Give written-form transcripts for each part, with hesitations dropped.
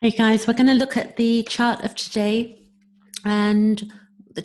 Hey guys, we're going to look at the chart of today, and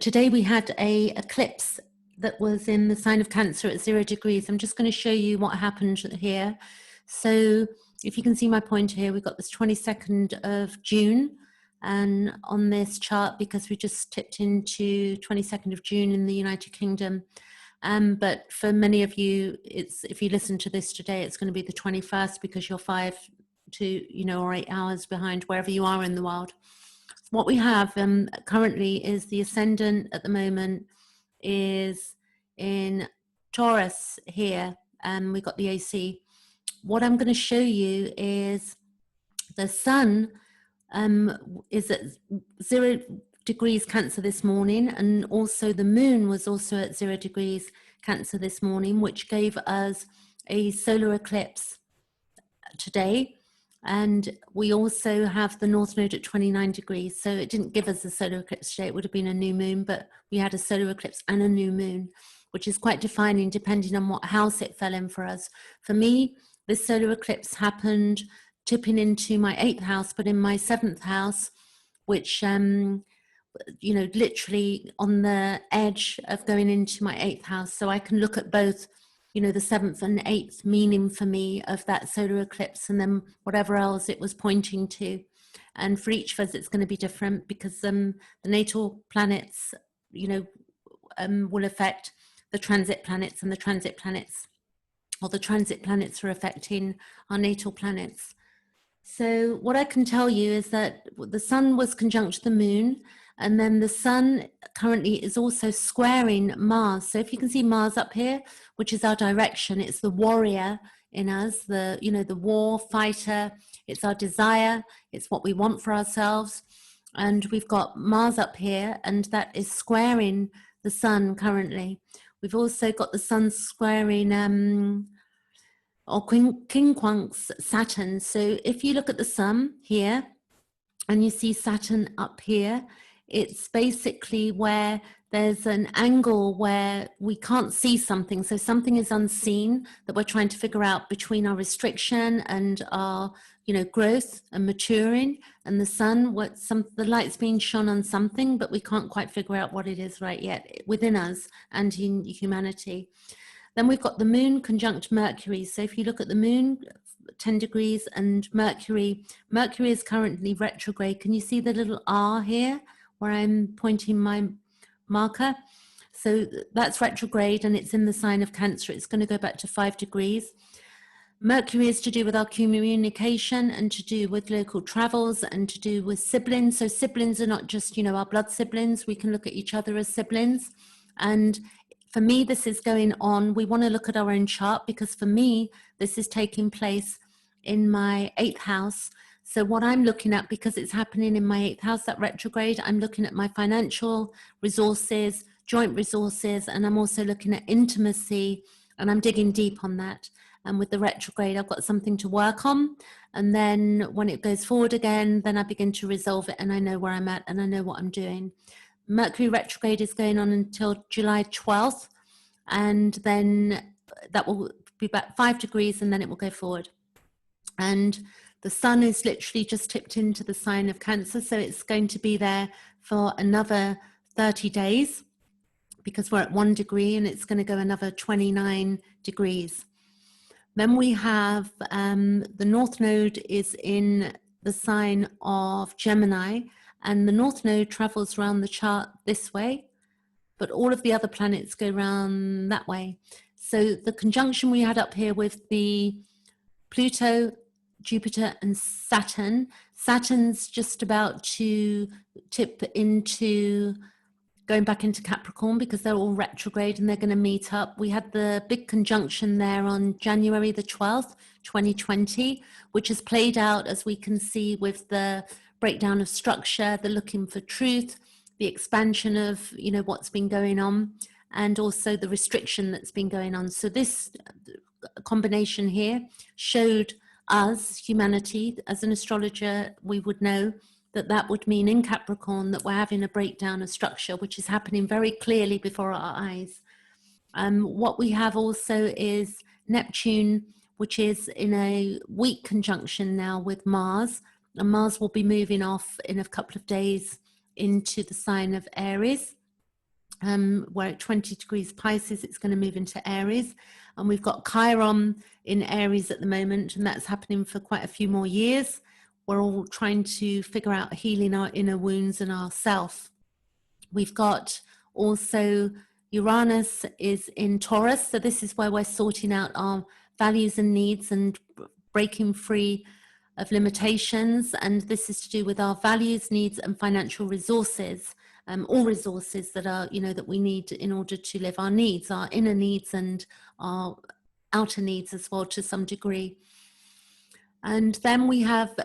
today we had a eclipse that was in the sign of Cancer at 0 degrees. I'm just going to show you what happened here. So if you can see my pointer here, we've got this 22nd of June, and on this chart, because we just tipped into 22nd of June in the United Kingdom, but for many of you, if you listen to this today, it's going to be the 21st because you're 5 to or 8 hours behind wherever you are in the world. What we have currently is the ascendant at the moment is in Taurus here, and we've got the AC. What I'm going to show you is the sun is at 0 degrees Cancer this morning, and also the moon was also at 0 degrees Cancer this morning, which gave us a solar eclipse today. And we also have the North Node at 29 degrees. So it didn't give us a solar eclipse today. It would have been a new moon, but we had a solar eclipse and a new moon, which is quite defining depending on what house it fell in for us. For me, this solar eclipse happened tipping into my 8th house, but in my 7th house, which, literally on the edge of going into my 8th house. So I can look at both the 7th and 8th meaning for me of that solar eclipse, and then whatever else it was pointing to. And for each of us, it's going to be different because the natal planets, will affect the transit planets, and the transit planets are affecting our natal planets. So what I can tell you is that the sun was conjunct the moon, and then the sun currently is also squaring Mars. So if you can see Mars up here, which is our direction, it's the warrior in us, the war fighter, it's our desire, it's what we want for ourselves. And we've got Mars up here, and that is squaring the sun currently. We've also got the sun squaring or quincunx Saturn. So if you look at the sun here and you see Saturn up here, it's basically where there's an angle where we can't see something. So something is unseen that we're trying to figure out between our restriction and our, growth and maturing. And the sun, the light's being shone on something, but we can't quite figure out what it is right yet within us and in humanity. Then we've got the moon conjunct Mercury. So if you look at the moon, 10 degrees, and Mercury is currently retrograde. Can you see the little R here where I'm pointing my marker? So that's retrograde, and it's in the sign of Cancer. It's going to go back to 5 degrees. Mercury is to do with our communication and to do with local travels and to do with siblings. So siblings are not just, our blood siblings. We can look at each other as siblings. And for me, this is going on. We want to look at our own chart because for me, this is taking place in my 8th house. So what I'm looking at, because it's happening in my 8th house, that retrograde, I'm looking at my financial resources, joint resources, and I'm also looking at intimacy, and I'm digging deep on that. And with the retrograde, I've got something to work on. And then when it goes forward again, then I begin to resolve it, and I know where I'm at and I know what I'm doing. Mercury retrograde is going on until July 12th, and then that will be about 5 degrees, and then it will go forward. And the sun is literally just tipped into the sign of Cancer, so it's going to be there for another 30 days because we're at 1 degree, and it's going to go another 29 degrees. Then we have the North Node is in the sign of Gemini, and the North Node travels around the chart this way, but all of the other planets go around that way. So the conjunction we had up here with the Pluto, Jupiter, and Saturn, Saturn's just about to tip into going back into Capricorn because they're all retrograde and they're going to meet up. We had the big conjunction there on January the 12th, 2020, which has played out, as we can see, with the breakdown of structure, the looking for truth, the expansion of, what's been going on, and also the restriction that's been going on. So this combination here showed us, humanity, as an astrologer, we would know that would mean in Capricorn that we're having a breakdown of structure, which is happening very clearly before our eyes. What we have also is Neptune, which is in a weak conjunction now with Mars, and Mars will be moving off in a couple of days into the sign of Aries. We're at 20 degrees Pisces, it's going to move into Aries. And we've got Chiron in Aries at the moment, and that's happening for quite a few more years. We're all trying to figure out healing our inner wounds and ourself. We've got also Uranus is in Taurus, so this is where we're sorting out our values and needs and breaking free of limitations, and this is to do with our values, needs, and financial resources. All resources that are, that we need in order to live our needs, our inner needs and our outer needs as well to some degree. And then we have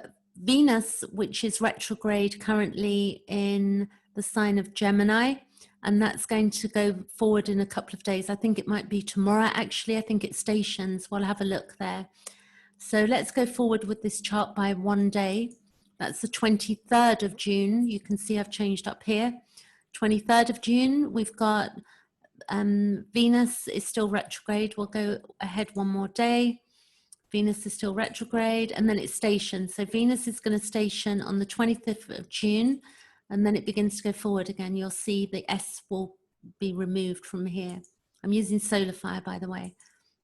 Venus, which is retrograde currently in the sign of Gemini, and that's going to go forward in a couple of days. I think it might be tomorrow, actually. I think it stations. We'll have a look there. So let's go forward with this chart by one day. That's the 23rd of June. You can see I've changed up here. 23rd of June, we've got Venus is still retrograde. We'll go ahead one more day. Venus is still retrograde, and then it stations. So Venus is going to station on the 25th of June, and then it begins to go forward again. You'll see the S will be removed from here. I'm using solar fire, by the way.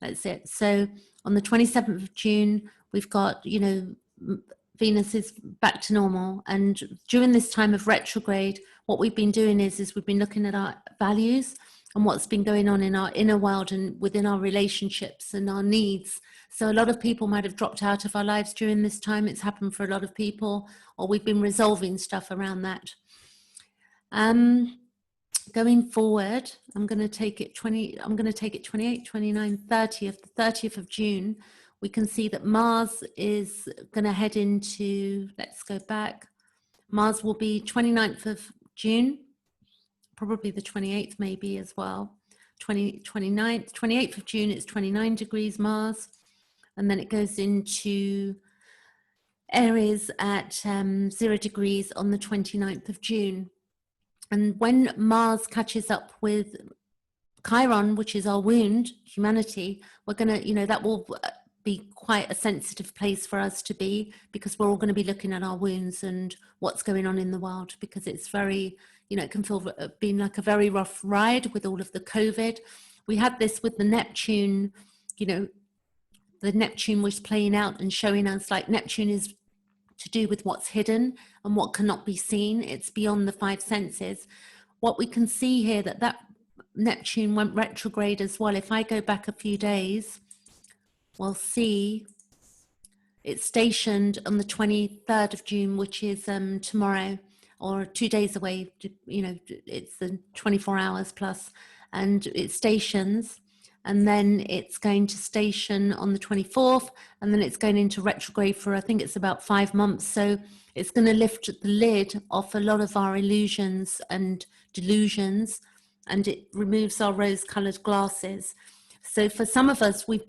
That's it. So on the 27th of June, we've got, Venus is back to normal. And during this time of retrograde, what we've been doing is we've been looking at our values and what's been going on in our inner world and within our relationships and our needs. So a lot of people might have dropped out of our lives during this time. It's happened for a lot of people, or we've been resolving stuff around that. Going forward, I'm going to take it 28, 29, 30th, the 30th of June. We can see that Mars is going to head into, let's go back. Mars will be 29th of June, probably the 28th maybe as well. 29th, 28th of June, it's 29 degrees Mars. And then it goes into Aries at 0 degrees on the 29th of June. And when Mars catches up with Chiron, which is our wound, humanity, we're going to, that will be quite a sensitive place for us to be, because we're all going to be looking at our wounds and what's going on in the world, because it's very, it can feel being like a very rough ride with all of the COVID. We had this with the Neptune, the Neptune was playing out and showing us like Neptune is to do with what's hidden and what cannot be seen. It's beyond the five senses. What we can see here, that Neptune went retrograde as well. If I go back a few days, we'll see it's stationed on the 23rd of June, which is tomorrow, or 2 days away. It's the 24 hours plus, and it stations. And then it's going to station on the 24th, and then it's going into retrograde for, I think it's about 5 months. So it's going to lift the lid off a lot of our illusions and delusions, and it removes our rose-colored glasses. So for some of us, we've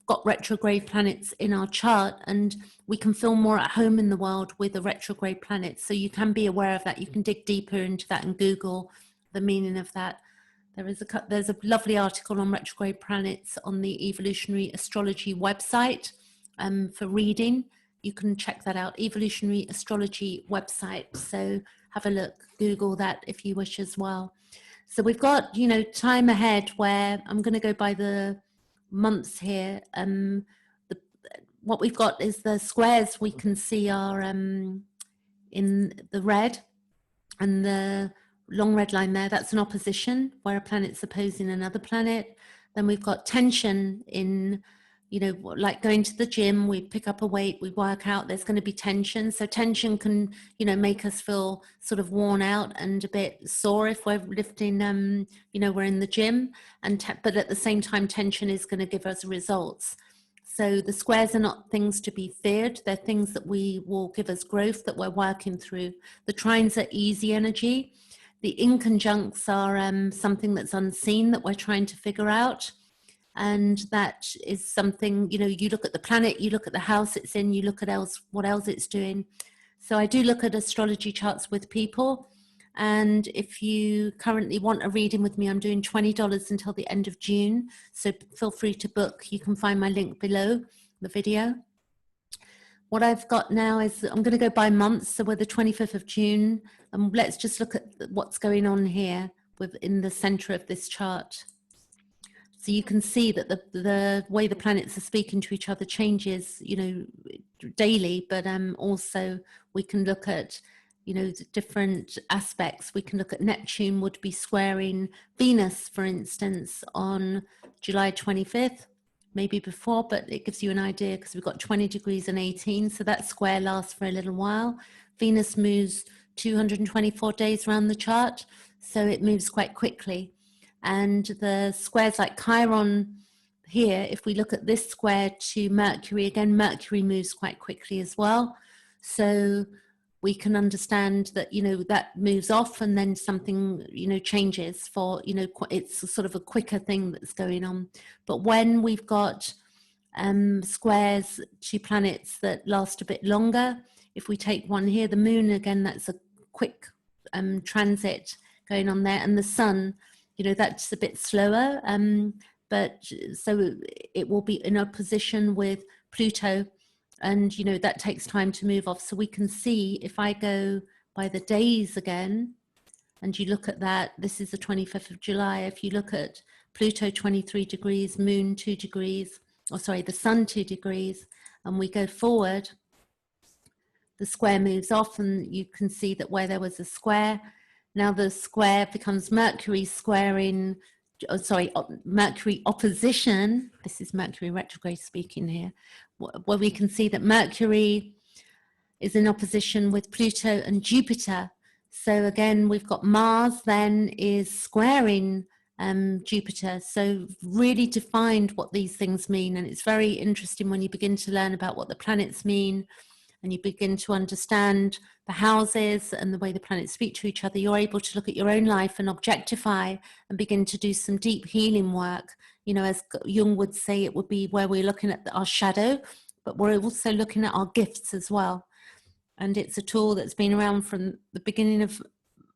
got retrograde planets in our chart, and we can feel more at home in the world with a retrograde planet. So you can be aware of that. You can dig deeper into that and Google the meaning of that. There's a lovely article on retrograde planets on the Evolutionary Astrology website for reading. You can check that out, Evolutionary Astrology website. So have a look, Google that if you wish as well. So we've got, time ahead where I'm going to go by the months here. What we've got is the squares we can see are in the red, and the long red line there, that's an opposition where a planet's opposing another planet. Then we've got tension in, like going to the gym, we pick up a weight, we work out, there's going to be tension. So tension can, make us feel sort of worn out and a bit sore if we're lifting, we're in the gym. But at the same time, tension is going to give us results. So the squares are not things to be feared. They're things that will give us growth that we're working through. The trines are easy energy. The inconjuncts are something that's unseen that we're trying to figure out. And that is something, you look at the planet, you look at the house it's in, you look at what else it's doing. So I do look at astrology charts with people. And if you currently want a reading with me, I'm doing $20 until the end of June. So feel free to book. You can find my link below the video. what I've got now is I'm going to go by months. So we're the 25th of June. And let's just look at what's going on here within the center of this chart. So you can see that the way the planets are speaking to each other changes, you know, daily, but also we can look at, you know, different aspects. We can look at Neptune would be squaring Venus, for instance, on July 25th, maybe before, but it gives you an idea because we've got 20 degrees and 18. So that square lasts for a little while. Venus moves 224 days around the chart, so it moves quite quickly. And the squares like Chiron here, if we look at this square to Mercury, again, Mercury moves quite quickly as well. So we can understand that, you know, that moves off and then something, you know, changes for, you know, it's sort of a quicker thing that's going on. But when we've got squares to planets that last a bit longer, if we take one here, the moon, again, that's a quick transit going on there, and the sun, you know, that's a bit slower, but so it will be in opposition with Pluto, and, you know, that takes time to move off. So we can see, if I go by the days again, and you look at that, this is the 25th of July. If you look at Pluto 23 degrees, moon 2 degrees, or sorry, the sun 2 degrees, and we go forward, the square moves off, and you can see that where there was a square, now the square becomes Mercury squaring, oh, sorry, Mercury opposition. This is Mercury retrograde speaking here, where we can see that Mercury is in opposition with Pluto and Jupiter. So again, we've got Mars then is squaring Jupiter. So really defined what these things mean. And it's very interesting when you begin to learn about what the planets mean, and you begin to understand the houses and the way the planets speak to each other, you're able to look at your own life and objectify and begin to do some deep healing work. You know, as Jung would say, it would be where we're looking at our shadow, but we're also looking at our gifts as well. And it's a tool that's been around from the beginning of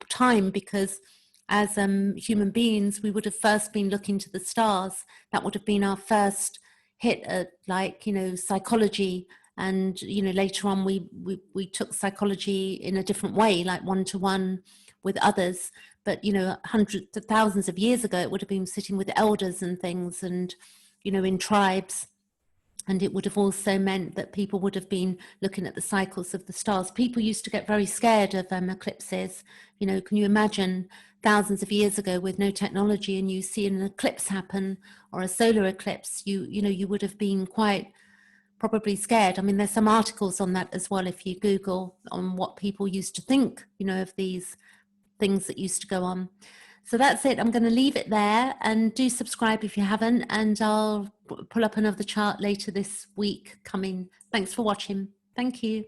time, because as human beings, we would have first been looking to the stars. That would have been our first hit at, like, you know, psychology. And, you know, later on we took psychology in a different way, like one-to-one with others. But, you know, hundreds of thousands of years ago, it would have been sitting with elders and things, and, you know, in tribes. And it would have also meant that people would have been looking at the cycles of the stars. People used to get very scared of eclipses. You know, can you imagine thousands of years ago with no technology, and you see an eclipse happen, or a solar eclipse, you know, you would have been quite probably scared. I mean, there's some articles on that as well, if you Google, on what people used to think, you know, of these things that used to go on. So that's it. I'm going to leave it there, and do subscribe if you haven't, and I'll pull up another chart later this week coming. Thanks for watching. Thank you.